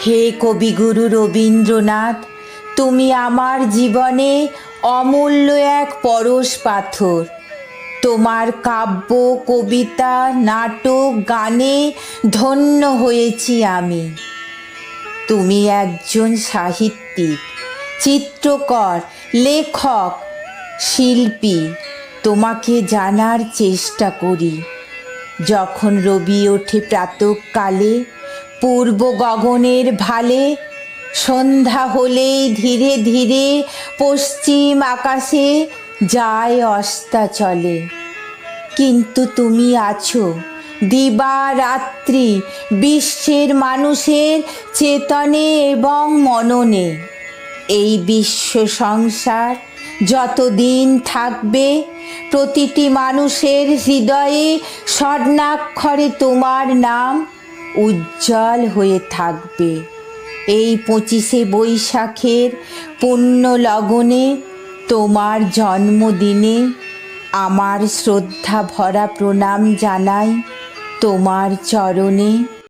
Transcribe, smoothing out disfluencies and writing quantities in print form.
হে কবিগুরু রবীন্দ্রনাথ, তুমি আমার জীবনে অমূল্য এক পরশ পাথর। তোমার কাব্য, কবিতা, নাটক, গানে ধন্য হয়েছি আমি। তুমি একজন সাহিত্যিক, চিত্রকর, লেখক, শিল্পী। তোমাকে জানার চেষ্টা করি। যখন রবি ওঠে প্রাতঃকালে পূর্ব গগনের ভালে, সন্ধ্যা হলেই ধীরে ধীরে পশ্চিম আকাশে যায় অস্তাচলে। কিন্তু তুমি আছো দিবা রাত্রি বিশ্বের মানুষের চেতনে এবং মননে। এই বিশ্ব সংসার যতদিন থাকবে, প্রতিটি মানুষের হৃদয়ে স্বর্ণাক্ষরে তোমার নাম উজ্জ্বল হয়ে থাকবে। এই 25শে বৈশাখের পুণ্য লগনে, তোমার জন্মদিনে আমার শ্রদ্ধা ভরা প্রণাম জানাই তোমার চরণে।